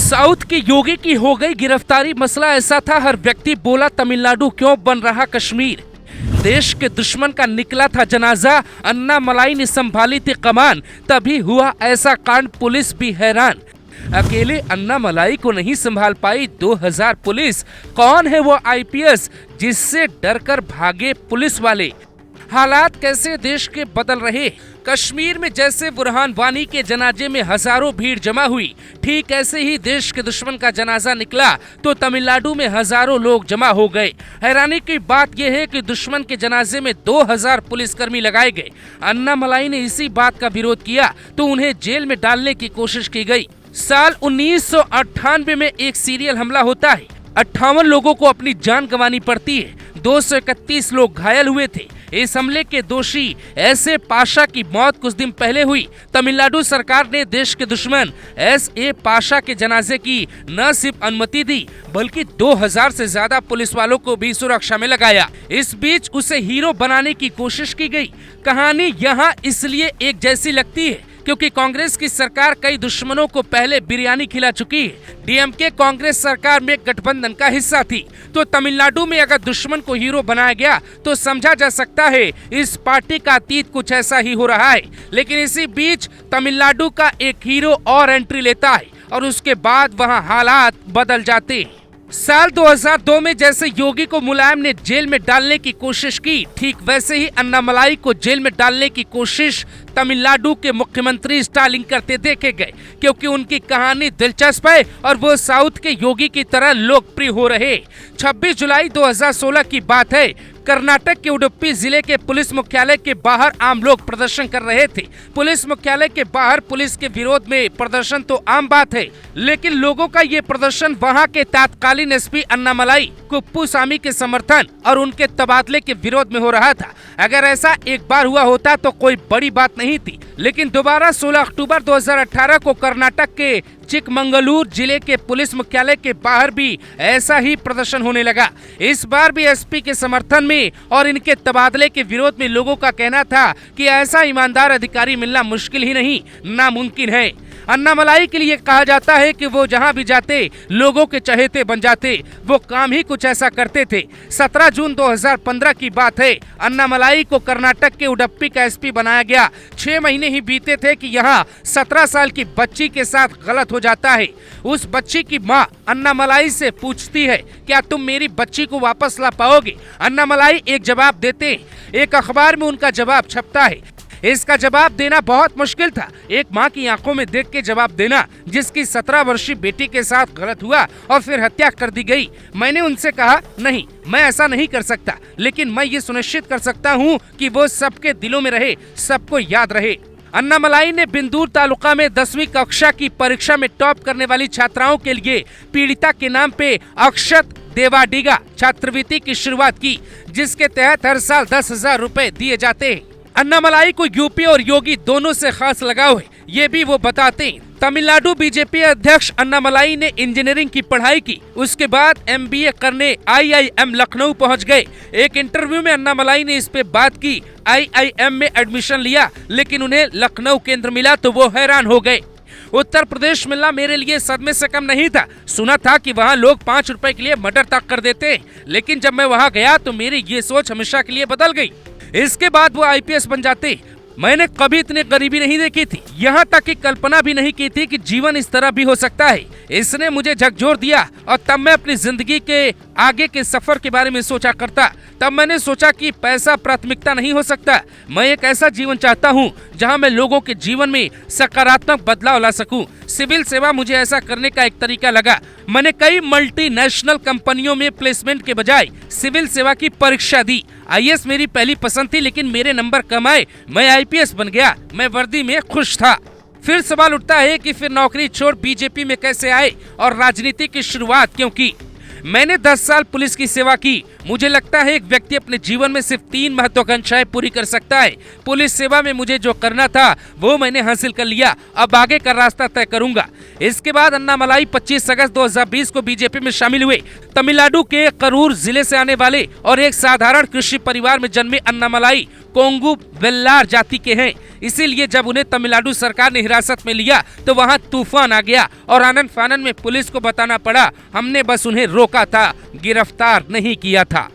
South के योगी की हो गई गिरफ्तारी। मसला ऐसा था, हर व्यक्ति बोला तमिलनाडु क्यों बन रहा कश्मीर। देश के दुश्मन का निकला था जनाजा, अन्नामलाई ने संभाली थी कमान, तभी हुआ ऐसा कांड, पुलिस भी हैरान। अकेले अन्नामलाई को नहीं संभाल पाई 2000 पुलिस। कौन है वो आईपीएस जिससे डरकर भागे पुलिस वाले। हालात कैसे देश के बदल रहे। कश्मीर में जैसे बुरहान वानी के जनाजे में हजारों भीड़ जमा हुई, ठीक ऐसे ही देश के दुश्मन का जनाजा निकला तो तमिलनाडु में हजारों लोग जमा हो गए। हैरानी की बात यह है कि दुश्मन के जनाजे में 2000 पुलिसकर्मी लगाए गए। अन्नामलाई ने इसी बात का विरोध किया तो उन्हें जेल में डालने की कोशिश की गई। साल 1998 में एक सीरियल हमला होता है, 58 लोगों को अपनी जान गंवानी पड़ती है, 231 लोग घायल हुए थे। इस हमले के दोषी एस.ए. पाशा की मौत कुछ दिन पहले हुई। तमिलनाडु सरकार ने देश के दुश्मन एस.ए. पाशा के जनाजे की न सिर्फ अनुमति दी बल्कि 2000 से ज्यादा पुलिस वालों को भी सुरक्षा में लगाया। इस बीच उसे हीरो बनाने की कोशिश की गई। कहानी यहाँ इसलिए एक जैसी लगती है क्योंकि कांग्रेस की सरकार कई दुश्मनों को पहले बिरयानी खिला चुकी है। डीएमके कांग्रेस सरकार में गठबंधन का हिस्सा थी, तो तमिलनाडु में अगर दुश्मन को हीरो बनाया गया तो समझा जा सकता है इस पार्टी का अतीत कुछ ऐसा ही हो रहा है। लेकिन इसी बीच तमिलनाडु का एक हीरो और एंट्री लेता है और उसके बाद वहाँ हालात बदल जाते हैं। साल 2002 में जैसे योगी को मुलायम ने जेल में डालने की कोशिश की, ठीक वैसे ही अन्नामलाई को जेल में डालने की कोशिश तमिलनाडु के मुख्यमंत्री स्टालिन करते देखे गए, क्योंकि उनकी कहानी दिलचस्प है और वो साउथ के योगी की तरह लोकप्रिय हो रहे। 26 जुलाई 2016 की बात है। कर्नाटक के उडुपी जिले के पुलिस मुख्यालय के बाहर आम लोग प्रदर्शन कर रहे थे। पुलिस मुख्यालय के बाहर पुलिस के विरोध में प्रदर्शन तो आम बात है, लेकिन लोगों का ये प्रदर्शन वहां के तत्कालीन एसपी अन्नामलाई कुप्पुसामी के समर्थन और उनके तबादले के विरोध में हो रहा था। अगर ऐसा एक बार हुआ होता तो कोई बड़ी बात नहीं थी, लेकिन दोबारा 16 अक्टूबर 2018 को कर्नाटक के चिकमंगलूर जिले के पुलिस मुख्यालय के बाहर भी ऐसा ही प्रदर्शन होने लगा। इस बार भी एसपी के समर्थन में और इनके तबादले के विरोध में लोगों का कहना था कि ऐसा ईमानदार अधिकारी मिलना मुश्किल ही नहीं, नामुमकिन है। अन्नामलाई के लिए कहा जाता है कि वो जहां भी जाते लोगों के चहेते बन जाते। वो काम ही कुछ ऐसा करते थे। 17 जून 2015 की बात है। अन्नामलाई को कर्नाटक के उडुपी का एसपी बनाया गया। 6 महीने ही बीते थे कि यहाँ 17 साल की बच्ची के साथ गलत हो जाता है। उस बच्ची की माँ अन्नामलाई से पूछती है, क्या तुम मेरी बच्ची को वापस ला पाओगे? अन्नामलाई एक जवाब देते हैं। एक अखबार में उनका जवाब छपता है। इसका जवाब देना बहुत मुश्किल था। एक माँ की आंखों में देख के जवाब देना, जिसकी 17 वर्षीय बेटी के साथ गलत हुआ और फिर हत्या कर दी गई। मैंने उनसे कहा, नहीं, मैं ऐसा नहीं कर सकता, लेकिन मैं ये सुनिश्चित कर सकता हूँ कि वो सबके दिलों में रहे, सबको याद रहे। अन्नामलाई ने बिंदूर तालुका में 10वीं कक्षा की परीक्षा में टॉप करने वाली छात्राओं के लिए पीड़िता के नाम पे अक्षत देवाडिगा छात्रवृत्ति की शुरुआत की, जिसके तहत हर साल 10,000 रुपए दिए जाते हैं। अन्नामलाई को यूपी और योगी दोनों से खास लगाव है, ये भी वो बताते हैं। तमिलनाडु बीजेपी अध्यक्ष अन्नामलाई ने इंजीनियरिंग की पढ़ाई की, उसके बाद एमबीए करने आईआईएम लखनऊ पहुंच गए। एक इंटरव्यू में अन्नामलाई ने इस पे बात की। आईआईएम में एडमिशन लिया, लेकिन उन्हें लखनऊ केंद्र मिला तो वो हैरान हो गए। उत्तर प्रदेश मिलना मेरे लिए सदमे से कम नहीं था। सुना था कि वहाँ लोग 5 रुपए के लिए मर्डर तक कर देते हैं, लेकिन जब मैं वहाँ गया तो मेरी ये सोच हमेशा के लिए बदल गई। इसके बाद वो आईपीएस बन जाते। मैंने कभी इतनी गरीबी नहीं देखी थी, यहाँ तक कि कल्पना भी नहीं की थी कि जीवन इस तरह भी हो सकता है। इसने मुझे झकझोर दिया और तब मैं अपनी जिंदगी के आगे के सफर के बारे में सोचा करता। तब मैंने सोचा कि पैसा प्राथमिकता नहीं हो सकता। मैं एक ऐसा जीवन चाहता हूँ जहाँ मैं लोगों के जीवन में सकारात्मक बदलाव ला सकूं। सिविल सेवा मुझे ऐसा करने का एक तरीका लगा। मैंने कई मल्टीनेशनल कंपनियों में प्लेसमेंट के बजाय सिविल सेवा की परीक्षा दी। आईएएस मेरी पहली पसंद थी, लेकिन मेरे नंबर कम आए, मैं आईपीएस बन गया। मैं वर्दी में खुश था। फिर सवाल उठता है कि फिर नौकरी छोड़ बीजेपी में कैसे आए और राजनीति की शुरुआत क्यों की? मैंने 10 साल पुलिस की सेवा की। मुझे लगता है एक व्यक्ति अपने जीवन में सिर्फ 3 महत्वाकांक्षाएं पूरी कर सकता है। पुलिस सेवा में मुझे जो करना था वो मैंने हासिल कर लिया, अब आगे का रास्ता तय करूंगा। इसके बाद अन्नामलाई 25 अगस्त 2020 को बीजेपी में शामिल हुए। तमिलनाडु के करूर जिले से आने वाले और एक साधारण कृषि परिवार में जन्मे अन्नामलाई कोंगू वेल्लार जाति के हैं। इसीलिए जब उन्हें तमिलनाडु सरकार ने हिरासत में लिया तो वहां तूफान आ गया और आनन फानन में पुलिस को बताना पड़ा, हमने बस उन्हें रोका था, गिरफ्तार नहीं किया था।